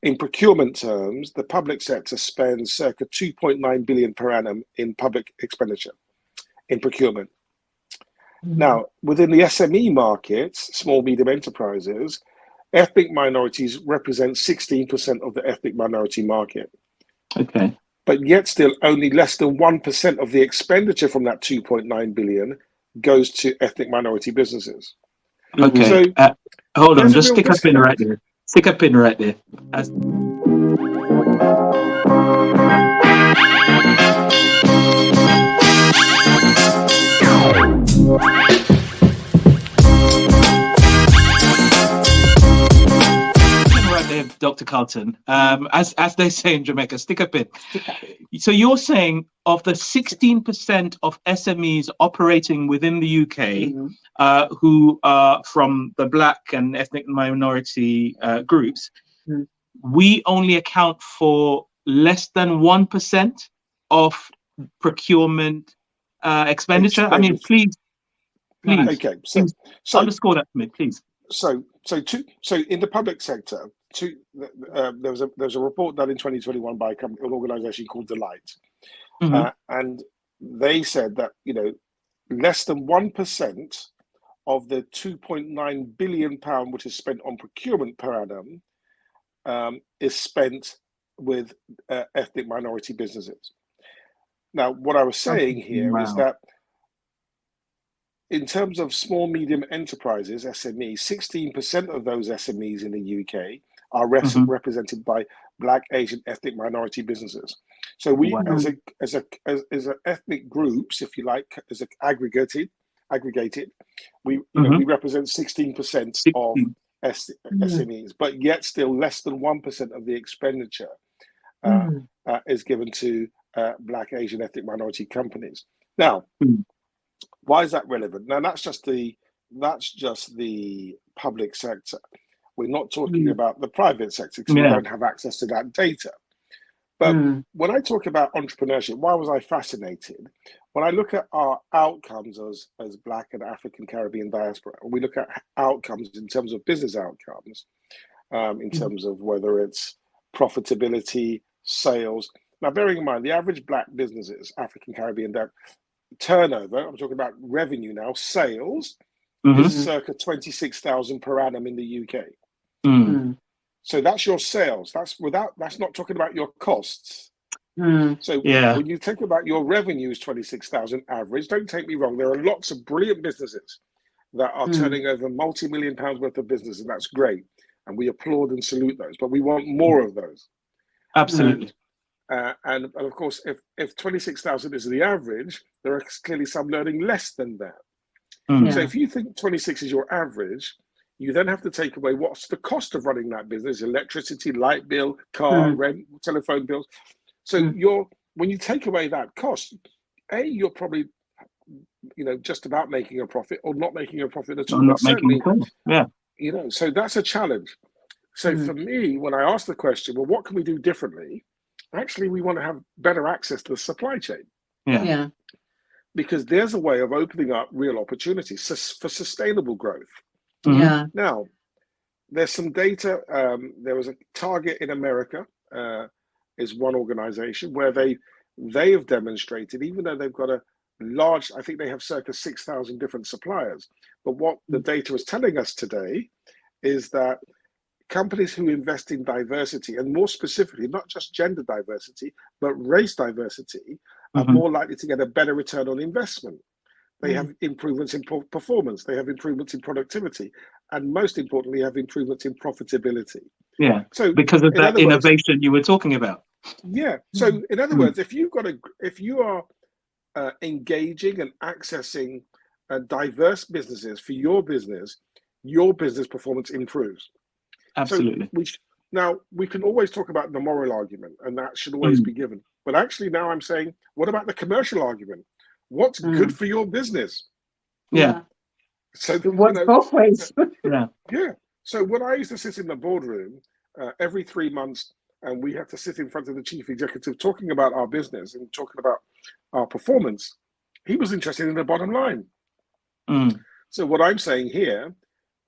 in procurement terms, the public sector spends circa 2.9 billion per annum in public expenditure in procurement. Now, within the SME markets, small, medium enterprises, ethnic minorities represent 16% of the ethnic minority market. Okay. But yet still only less than 1% of the expenditure from that 2.9 billion goes to ethnic minority businesses. Okay. So hold on, just stick a pin right there. Stick a pin right there. Dr. Carlton, as they say in Jamaica, stick a pin. So you're saying of the 16% of SMEs operating within the UK who are from the Black and ethnic minority groups, we only account for less than 1% of procurement expenditure? I mean, please. Okay, so underscore that for me, please. So in the public sector, there was a report done in 2021 by an organisation called Delight, and they said that less than 1% of the 2.9 billion pound which is spent on procurement per annum is spent with ethnic minority businesses. Now, what I was saying here is that in terms of small, medium enterprises, SMEs, 16% of those SMEs in the UK are represented by Black, Asian, ethnic minority businesses. So we, as ethnic groups, if you like, as aggregated, we represent 16% of SMEs, but yet still less than 1% of the expenditure is given to Black, Asian, ethnic minority companies. Now, why is that relevant? Now, that's just the public sector. We're not talking about the private sector because we don't have access to that data. But when I talk about entrepreneurship, why was I fascinated? When I look at our outcomes as Black and African Caribbean diaspora, we look at outcomes in terms of business outcomes, in terms of whether it's profitability, sales. Now, bearing in mind, the average Black businesses, African Caribbean turnover, I'm talking about revenue now, sales, is circa 26,000 per annum in the UK. So that's your sales. That's not talking about your costs. So when you think about your revenue is 26,000 average, don't take me wrong, there are lots of brilliant businesses that are turning over multi-million pounds worth of business, and that's great. And we applaud and salute those, but we want more of those. Absolutely. And of course, if 26,000 is the average, there are clearly some learning less than that. So if you think 26 is your average, you then have to take away what's the cost of running that business: electricity, light bill, car rent, telephone bills. So when you take away that cost, you're probably just about making a profit or not making a profit at all. Not making a profit. So that's a challenge. So for me, when I ask the question, well, what can we do differently? Actually, we want to have better access to the supply chain. Because there's a way of opening up real opportunities for sustainable growth. Now, there's some data. There was a Target in America, is one organization where they have demonstrated, even though they've got a large, I think they have circa 6,000 different suppliers. But what the data is telling us today is that companies who invest in diversity, and more specifically, not just gender diversity, but race diversity, are more likely to get a better return on investment. They have improvements in performance, they have improvements in productivity, and most importantly, have improvements in profitability. So because of that innovation you were talking about. So in other words, if you are engaging and accessing diverse businesses for your business performance improves. Absolutely. So we can always talk about the moral argument, and that should always be given. But actually now I'm saying, what about the commercial argument? What's good for your business? So what's both ways? So when I used to sit in the boardroom every 3 months, and we had to sit in front of the chief executive talking about our business and talking about our performance, he was interested in the bottom line. So what I'm saying here,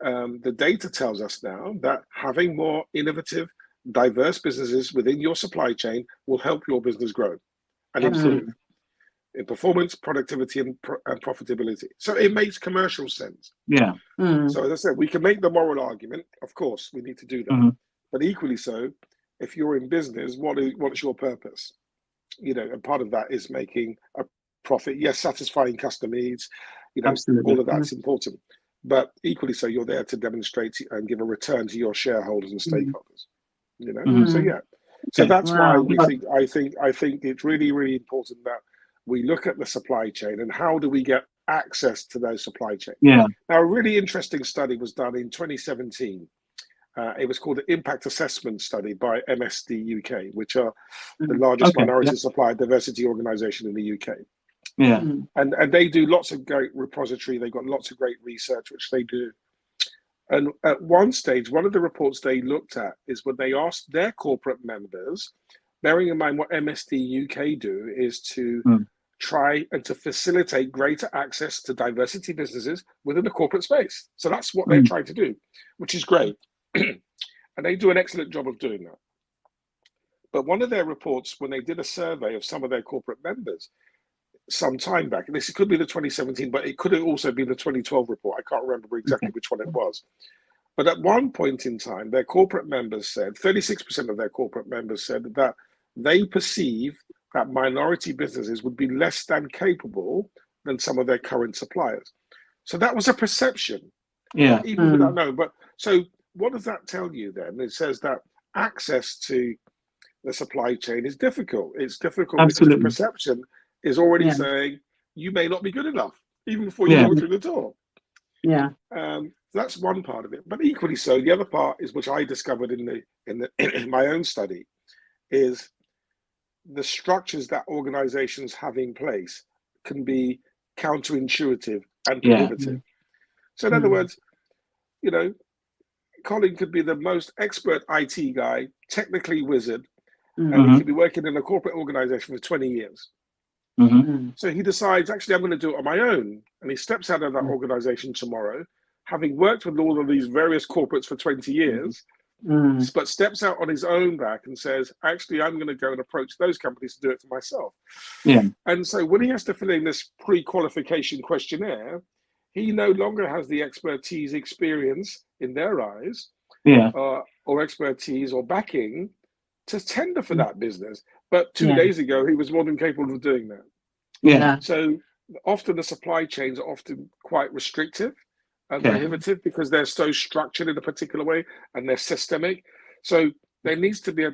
the data tells us now that having more innovative, diverse businesses within your supply chain will help your business grow and improve in performance, productivity, and profitability. So it makes commercial sense. Yeah. So as I said, we can make the moral argument. Of course, we need to do that. But equally so, if you're in business, what's your purpose? You know, and part of that is making a profit. Yes, satisfying customer needs. You know, Absolutely. all of that's important. But equally so, you're there to demonstrate and give a return to your shareholders and stakeholders. You know, so yeah. So that's why I think it's really, really important that we look at the supply chain and how do we get access to those supply chains. Yeah. Now, a really interesting study was done in 2017. It was called the Impact Assessment Study by MSD UK, which are the largest minority supply diversity organisation in the UK. Yeah. And they do lots of great repository. They've got lots of great research, which they do. And at one stage, one of the reports they looked at is when they asked their corporate members, bearing in mind what MSD UK do is to try and to facilitate greater access to diversity businesses within the corporate space. So that's what they're trying to do, which is great. And they do an excellent job of doing that. But one of their reports, when they did a survey of some of their corporate members some time back, and this could be the 2017, but it could have also been the 2012 report. I can't remember exactly which one it was. But at one point in time, their corporate members said, 36% of their corporate members said that they perceive that minority businesses would be less than capable than some of their current suppliers. So that was a perception. Yeah. Even without knowing. But so what does that tell you then? It says that access to the supply chain is difficult. It's difficult because perception is already saying you may not be good enough even before you go through the door. Yeah. That's one part of it. But equally so, the other part is, which I discovered in my own study, is the structures that organizations have in place can be counterintuitive and prohibitive. So in other words, you know, Colin could be the most expert IT guy, technically wizard, and he could be working in a corporate organization for 20 years. So he decides, actually, I'm going to do it on my own. And he steps out of that organization tomorrow, having worked with all of these various corporates for 20 years, but steps out on his own back and says, actually, I'm going to go and approach those companies to do it for myself. And so when he has to fill in this pre-qualification questionnaire, he no longer has the expertise, experience in their eyes, or expertise or backing to tender for that business. But 2 days ago, he was more than capable of doing that. So often the supply chains are often quite restrictive and prohibitive because they're so structured in a particular way and they're systemic. So there needs to be a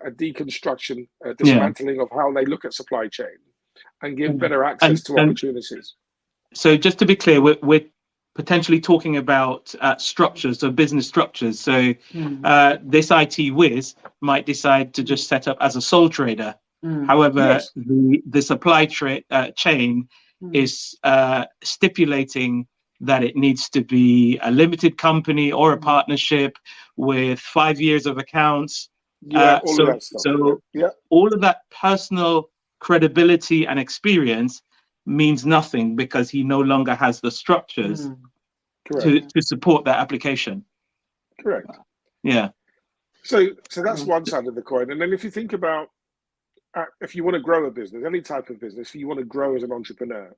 deconstruction, a dismantling of how they look at supply chain and give better access to opportunities. So just to be clear, we're potentially talking about structures, so business structures. So this IT whiz might decide to just set up as a sole trader. However, the supply chain is stipulating that it needs to be a limited company or a partnership with 5 years of accounts. All of that stuff. So all of that personal credibility and experience means nothing because he no longer has the structures to support that application. Correct. So that's one side of the coin. And then if you think about, if you want to grow a business, any type of business, if you want to grow as an entrepreneur,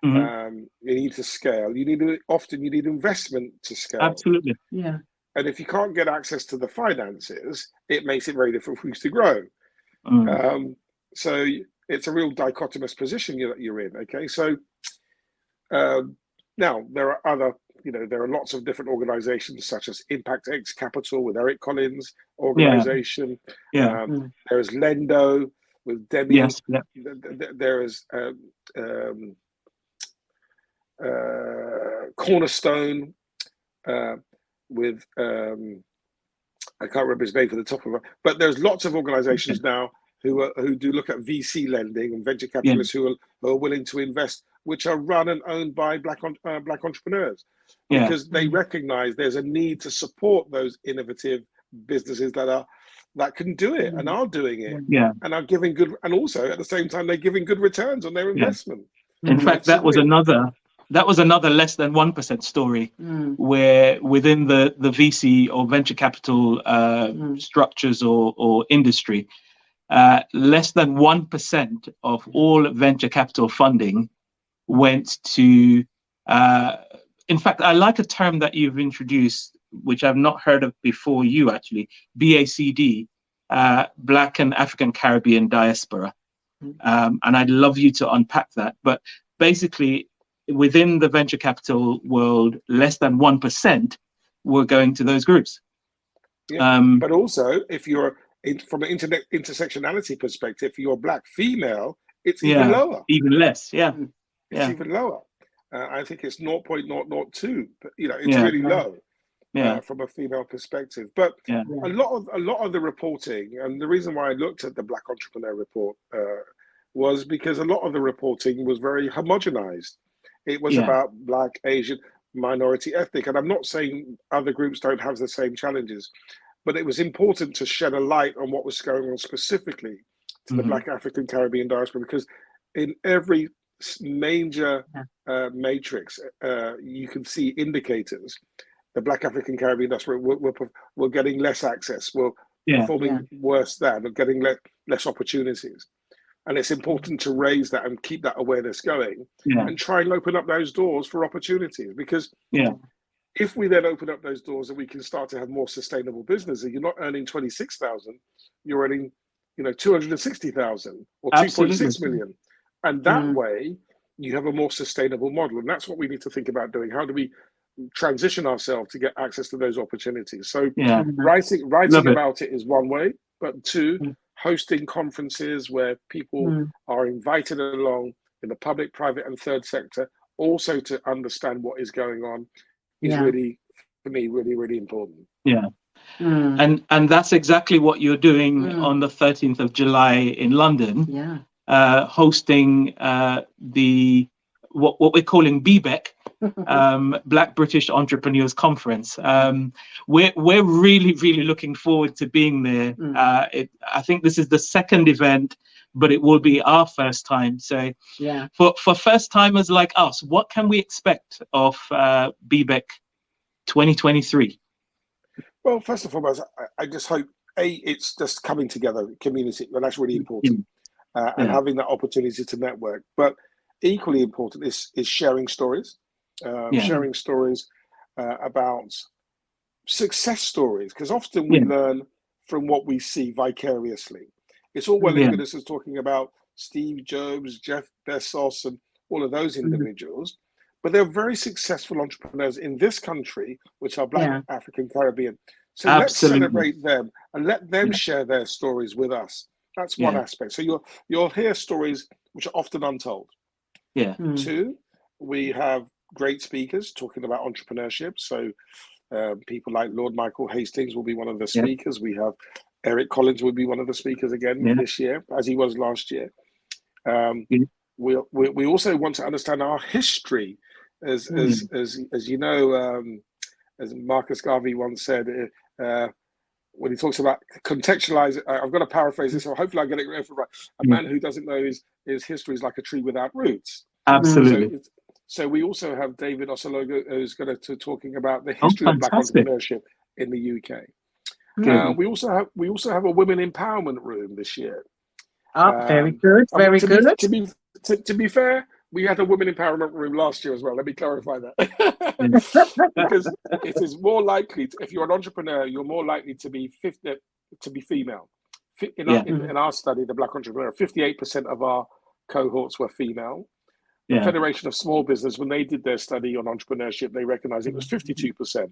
you need to scale. You need investment to scale. Absolutely. Yeah. And if you can't get access to the finances, it makes it very difficult for you to grow. So it's a real dichotomous position that you're in. Okay, so now there are other, there are lots of different organizations such as Impact X Capital with Eric Collins' organization. There is Lendo with Demi. There is Cornerstone with I can't remember his name for the top of it, but there's lots of organizations now who do look at VC lending and venture capitalists who are willing to invest, which are run and owned by black entrepreneurs, because they recognize there's a need to support those innovative businesses that can do it and are doing it, and are giving good, and also at the same time they're giving good returns on their investment. In fact, that was that was another less than 1% story, where within the VC or venture capital structures or industry, less than 1% of all venture capital funding went to, in fact, I like a term that you've introduced, which I've not heard of before you actually, BACD, Black and African Caribbean Diaspora. And I'd love you to unpack that. But basically, within the venture capital world, less than 1% were going to those groups. Yeah. But also, if you're from an intersectionality perspective, if you're Black female, it's even lower. Even less, yeah. It's even lower. I think it's 0.002, but it's really low from a female perspective. But a lot of the reporting, and the reason why I looked at the Black Entrepreneur Report was because a lot of the reporting was very homogenized. It was about Black, Asian, minority, ethnic, and I'm not saying other groups don't have the same challenges, but it was important to shed a light on what was going on specifically to the Black African Caribbean diaspora, because in every major matrix, you can see indicators. The Black African Caribbean diaspora we're getting less access, we're performing worse than, we're getting less opportunities. And it's important to raise that and keep that awareness going and try and open up those doors for opportunities, because if we then open up those doors and we can start to have more sustainable businesses, you're not earning 26,000, you're earning 260,000 or 2.6 million. And that way you have a more sustainable model. And that's what we need to think about doing. How do we transition ourselves to get access to those opportunities? So writing about it is one way, but two, hosting conferences where people are invited along in the public, private, and third sector, also to understand what is going on, is really, for me, really, really important. Yeah. And that's exactly what you're doing on the 13th of July in London, hosting the what we're calling BBEC, Black British Entrepreneurs Conference. We're really, really looking forward to being there. I think this is the second event, but it will be our first time. So for first timers like us, what can we expect of BBEC 2023? Well, first and foremost, I just hope it's just coming together, community, and that's really important, and having that opportunity to network. But equally important is sharing stories, sharing stories about success stories, because often we learn from what we see vicariously. It's all well and good as talking about Steve Jobs, Jeff Bezos, and all of those individuals, but they're very successful entrepreneurs in this country, which are Black African Caribbean. So let's celebrate them and let them share their stories with us. That's one aspect. So you'll hear stories which are often untold. Two, we have great speakers talking about entrepreneurship. So people like Lord Michael Hastings will be one of the speakers. We have Eric Collins will be one of the speakers again this year, as he was last year. We also want to understand our history, as you know, as Marcus Garvey once said, when he talks about contextualize. I'm going to paraphrase this, so hopefully I get it right. A man who doesn't know his history is like a tree without roots. Absolutely. So we also have David Osologo, who's going to talking about the history of Black entrepreneurship in the UK. We also have a women empowerment room this year. Very good. Very good. To be fair, we had a women empowerment room last year as well. Let me clarify that. Because it is more likely, if you're an entrepreneur, you're more likely to be female. In our study, the Black Entrepreneur, 58% of our cohorts were female. The Federation of Small Business, when they did their study on entrepreneurship, they recognized it was 52%.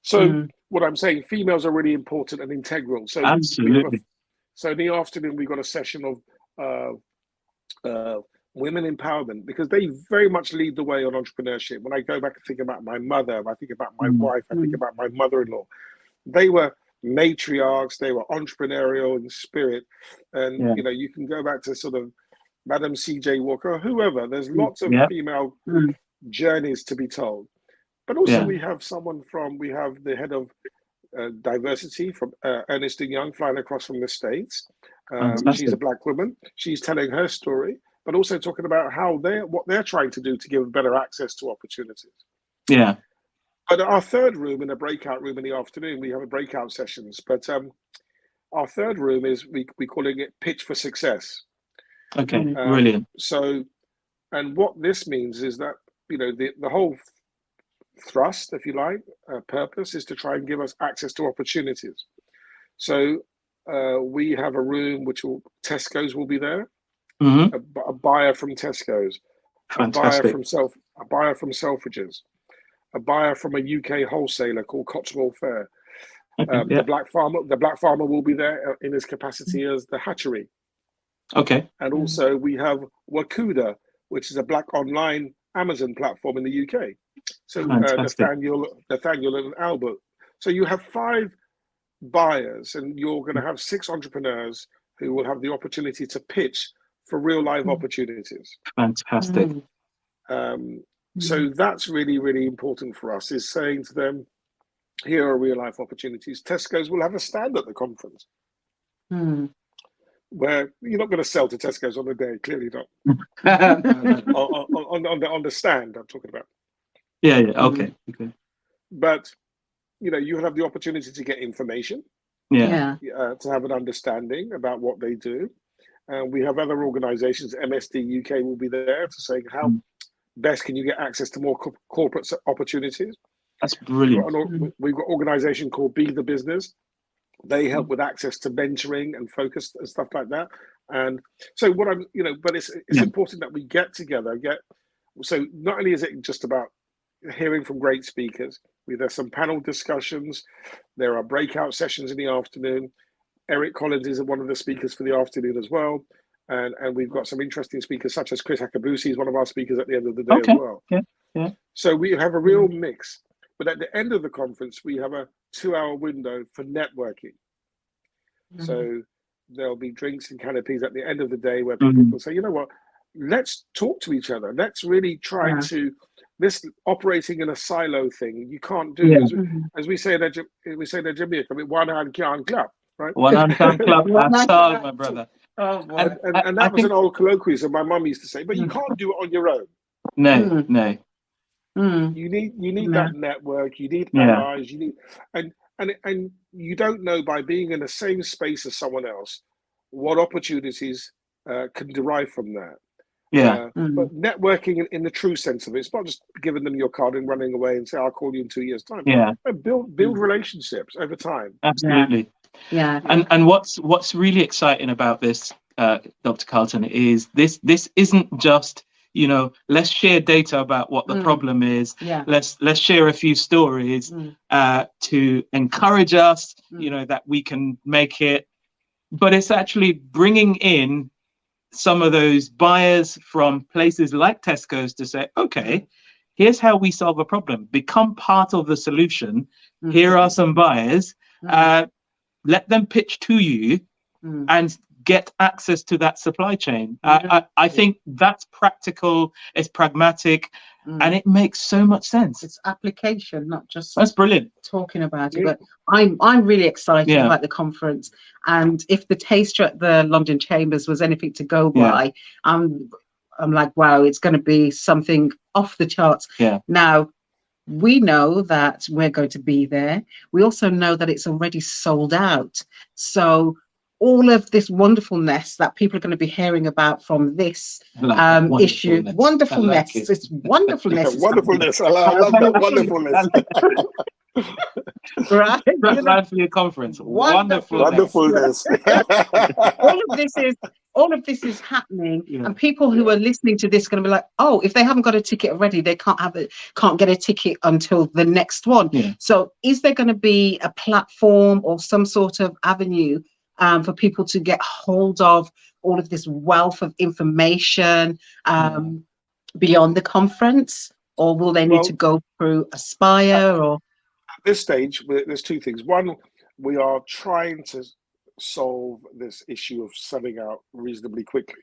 So what I'm saying, females are really important and integral. So absolutely. So in the afternoon, we got a session of women empowerment, because they very much lead the way on entrepreneurship. When I go back and think about my mother, I think about my wife, I think about my mother-in-law. They were matriarchs, they were entrepreneurial in spirit. And you can go back to sort of Madam C.J. Walker, or whoever. There's lots of female journeys to be told. But also we have the head of diversity from Ernest & Young, flying across from the States. She's a Black woman. She's telling her story. but also talking about what they're trying to do to give better access to opportunities. Yeah. But our third room, in a breakout room in the afternoon, we have a breakout sessions. But our third room is we calling it Pitch for Success. Okay, brilliant. So, and what this means is that, you know, the whole thrust, if you like, purpose is to try and give us access to opportunities. So we have a room Tesco's will be there, a buyer from Tesco's, fantastic, a buyer from Selfridges, a buyer from a UK wholesaler called Cotswold Fair. The black farmer will be there in his capacity as the hatchery. Okay. And also we have Wakuda, which is a black online Amazon platform in the UK. So Nathaniel and Albert. So you have 5 buyers, and you're going to have 6 entrepreneurs who will have the opportunity to pitch for real life opportunities. Fantastic. So that's really, really important for us, is saying to them, here are real life opportunities. Tesco's will have a stand at the conference where you're not going to sell to Tesco's on the day, clearly not. on the stand, I'm talking about. Yeah. Okay. But, you know, you have the opportunity to get information, to have an understanding about what they do. And we have other organizations, MSD UK will be there to say how best can you get access to more corporate opportunities. That's brilliant. We've got an organization called Be the Business. They help with access to mentoring and focus and stuff like that. And so but it's important that we get together, so not only is it just about hearing from great speakers, there's some panel discussions, there are breakout sessions in the afternoon. Eric Collins is one of the speakers for the afternoon as well. And we've got some interesting speakers such as Chris Akabusi is one of our speakers at the end of the day as well. Yeah. So we have a real mix. But at the end of the conference, we have a 2-hour window for networking. So there'll be drinks and canopies at the end of the day where people will say, you know what, let's talk to each other. Let's really try to, this operating in a silo thing, you can't do. As we say in Jamaica, I mean, one hand can't clap, right? One hand can't clap, that's all, my brother. Oh, and that was an old colloquialism my mum used to say, but you can't do it on your own. No. You need that network. You need allies. You need and you don't know, by being in the same space as someone else, what opportunities can derive from that. But networking in the true sense of it, it's not just giving them your card and running away and say, I'll call you in 2 years' time. But build relationships over time. Absolutely. And what's really exciting about this, Dr. Carlton, is this isn't just, you know, let's share data about what the problem is. Let's share a few stories to encourage us, you know, that we can make it. But it's actually bringing in some of those buyers from places like Tesco's to say, okay, here's how we solve a problem. Become part of the solution. Here are some buyers. Let them pitch to you and get access to that supply chain. I think that's practical, it's pragmatic, and it makes so much sense. It's application, not just that's brilliant talking about it. But I'm really excited about the conference, and if the taster at the London Chambers was anything to go by, I'm like, wow, it's going to be something off the charts. Now, we know that we're going to be there. We also know that it's already sold out. So all of this wonderfulness that people are going to be hearing about from this issue, wonderfulness. It's wonderfulness. Wonderfulness. I love that wonderfulness. Right? That's for your conference. Wonderfulness. All of this is happening, and people who are listening to this are going to be like, oh, if they haven't got a ticket already, they can't get a ticket until the next one. So is there going to be a platform or some sort of avenue for people to get hold of all of this wealth of information beyond the conference, or will they need to go through Aspire? Or at this stage, there's 2 things. One, we are trying to solve this issue of selling out reasonably quickly.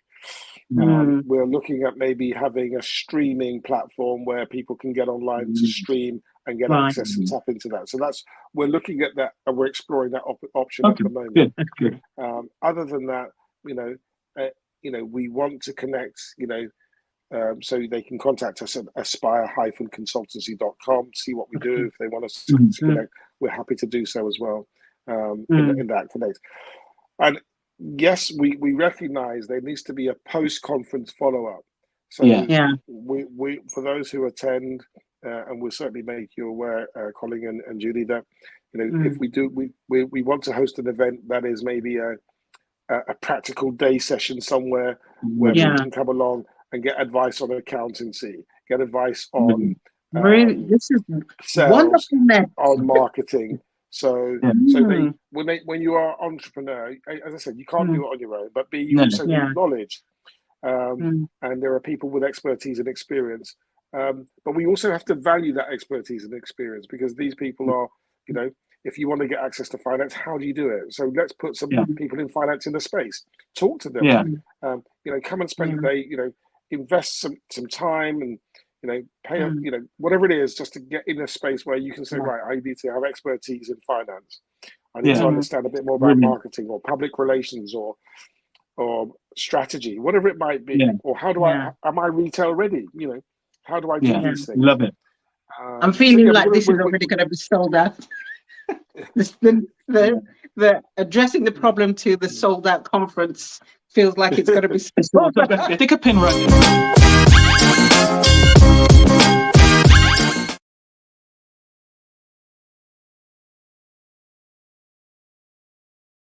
We're looking at maybe having a streaming platform where people can get online to stream and get access and tap into that. So we're looking at that, and we're exploring that option at the moment. Good. Other than that, you know, we want to connect, so they can contact us at aspire-consultancy.com, see what we do. If they want us to connect, we're happy to do so as well, in that connect. And yes, we recognize there needs to be a post-conference follow-up. So we for those who attend, and we'll certainly make you aware, Colin and Julie, that if we do, we want to host an event that is maybe a practical day session somewhere where people can come along and get advice on accountancy, get advice on this is sales, wonderful, on marketing. So when you are entrepreneur, as I said, you can't do it on your own, but you also need knowledge. And there are people with expertise and experience. But we also have to value that expertise and experience, because these people are, if you want to get access to finance, how do you do it? So let's put some people in finance in the space, talk to them, come and spend a day, invest some time and, pay up, whatever it is, just to get in a space where you can say, right, I need to have expertise in finance. I need to understand a bit more about marketing or public relations or strategy, whatever it might be. Or how do am I retail ready? How do I do these things? Love it. I'm feeling like this is already going to be sold out. the addressing the problem to the sold out conference feels like it's going to be sold out. Stick a pin right in.